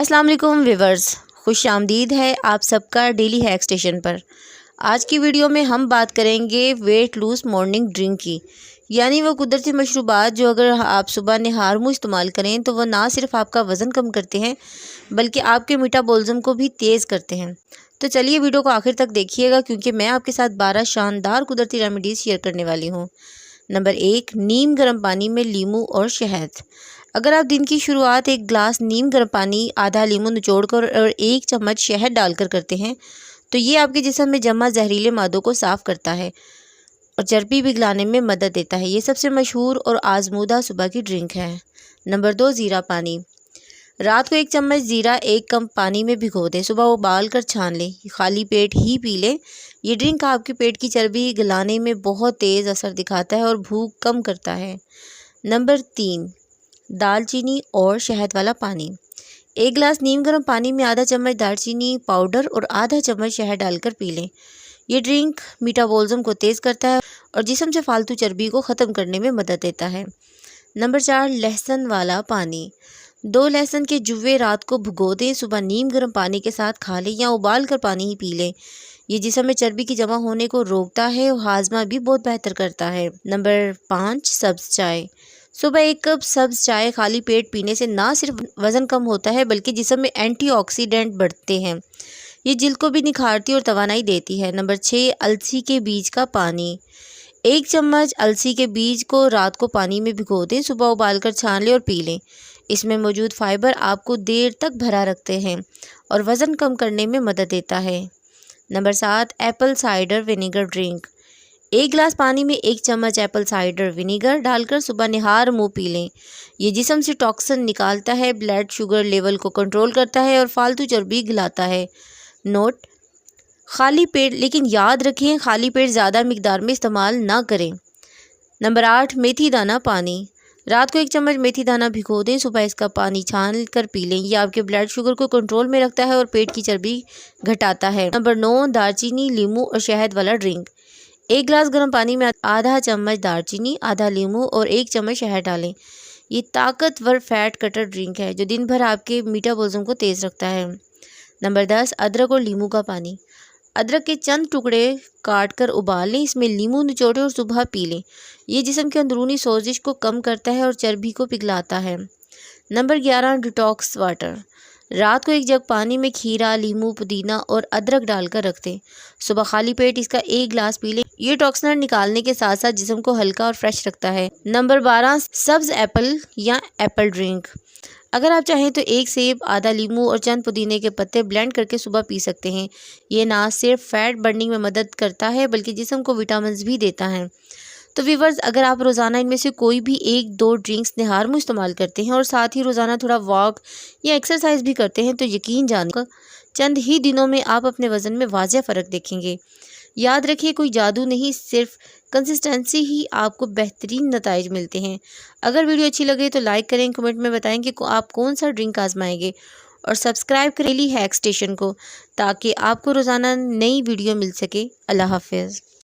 अस्सलाम वालेकुम व्यूवर्स, खुश आमदीद है आप सबका डेली हैक स्टेशन पर। आज की वीडियो में हम बात करेंगे वेट लूज़ मॉर्निंग ड्रिंक की, यानी वो कुदरती मशरूबात जो अगर आप सुबह नहार मुँह इस्तेमाल करें तो वो ना सिर्फ आपका वज़न कम करते हैं बल्कि आपके मेटाबॉलिज्म को भी तेज़ करते हैं। तो चलिए वीडियो को आखिर तक देखिएगा, क्योंकि मैं आपके साथ 12 शानदार कुदरती रेमेडीज़ शेयर करने वाली हूँ। नंबर 1, नीम गर्म पानी में लीमू और शहद। अगर आप दिन की शुरुआत एक गिलास नीम गर्म पानी, आधा लीमू निचोड़कर और 1 चम्मच शहद डालकर करते हैं तो ये आपके जिस्म में जमा जहरीले मादों को साफ़ करता है और चर्बी पिघलाने में मदद देता है। ये सबसे मशहूर और आजमूदा सुबह की ड्रिंक है। नंबर 2, ज़ीरा पानी। रात को 1 चम्मच ज़ीरा 1 कप पानी में भिगो दें, सुबह उबाल कर छान लें, खाली पेट ही पी लें। ये ड्रिंक आपके पेट की चर्बी गलाने में बहुत तेज़ असर दिखाता है और भूख कम करता है। नंबर 3, दालचीनी और शहद वाला पानी। 1 गिलास नीम गर्म पानी में आधा चम्मच दालचीनी पाउडर और आधा चम्मच शहद डालकर पी लें। ये ड्रिंक मेटाबॉलिज्म को तेज़ करता है और जिस्म से फालतू चर्बी को ख़त्म करने में मदद देता है। नंबर 4, लहसुन वाला पानी। 2 लहसुन के जुवे रात को भिगो दें, सुबह नीम गर्म पानी के साथ खा लें या उबाल कर पानी ही पी लें। ये जिस्म में चर्बी की जमा होने को रोकता है और हाजमा भी बहुत बेहतर करता है। नंबर 5, सब्ज़ चाय। सुबह 1 कप सब्ज़ चाय खाली पेट पीने से ना सिर्फ वज़न कम होता है बल्कि जिस्म में एंटीऑक्सीडेंट बढ़ते हैं। ये जिल्द को भी निखारती और तवानाई देती है। नंबर 6, अलसी के बीज का पानी। 1 चम्मच अलसी के बीज को रात को पानी में भिगो दें, सुबह उबालकर छान लें और पी लें। इसमें मौजूद फाइबर आपको देर तक भरा रखते हैं और वज़न कम करने में मदद देता है। Number 7, Apple cider vinegar drink. 1 गिलास पानी में 1 चम्मच एप्पल साइडर विनेगर डालकर सुबह निहार मुँह पी लें। ये जिस्म से टॉक्सिन निकालता है, ब्लड शुगर लेवल को कंट्रोल करता है और फालतू चर्बी गिलाता है। नोट: खाली पेट, लेकिन याद रखें खाली पेट ज़्यादा मिकदार में इस्तेमाल ना करें। नंबर 8, मेथी दाना पानी। रात को 1 चम्मच मेथी दाना भिगो दें, सुबह इसका पानी छान कर पी लें। ये आपके ब्लड शुगर को कंट्रोल में रखता है और पेट की चर्बी घटाता है। नंबर 9, दालचीनी, लीमू और शहद वाला ड्रिंक। 1 गिलास गर्म पानी में आधा चम्मच दालचीनी, आधा लीमू और 1 चम्मच शहद डालें। ये ताकतवर फैट कटर ड्रिंक है जो दिन भर आपके मेटाबॉलिज्म को तेज़ रखता है। नंबर 10, अदरक और लीमू का पानी। अदरक के चंद टुकड़े काट कर उबाल लें, इसमें लीमू निचोड़ें और सुबह पी लें। ये जिस्म के अंदरूनी सोजिश को कम करता है और चर्बी को पिघलाता है। Number 11, detox water. रात को 1 जग पानी में खीरा, लीमू, पुदीना और अदरक डालकर रख दें, सुबह खाली पेट इसका 1 गिलास पी लें। ये टॉक्सिन निकालने के साथ साथ जिस्म को हल्का और फ्रेश रखता है। नंबर 12, सब्ज़ एप्पल या एप्पल ड्रिंक। अगर आप चाहें तो 1 सेब, आधा लीमू और चंद पुदीने के पत्ते ब्लेंड करके सुबह पी सकते हैं। ये ना सिर्फ फैट बर्निंग में मदद करता है बल्कि जिस्म को विटामिन भी देता है। तो व्यूअर्स, अगर आप रोज़ाना इनमें से कोई भी 1-2 ड्रिंक्स नहार मुँह इस्तेमाल करते हैं और साथ ही रोज़ाना थोड़ा वॉक या एक्सरसाइज भी करते हैं तो यकीन जानकर चंद ही दिनों में आप अपने वज़न में वाज़ेह फ़र्क देखेंगे। याद रखिए, कोई जादू नहीं, सिर्फ कंसिस्टेंसी ही आपको बेहतरीन नताइज मिलते हैं। अगर वीडियो अच्छी लगे तो लाइक करें, कमेंट में बताएं कि आप कौन सा ड्रिंक आजमाएंगे और सब्सक्राइब करें डेली हैक स्टेशन को, ताकि आपको रोज़ाना नई वीडियो मिल सके। अल्लाह हाफ़िज़।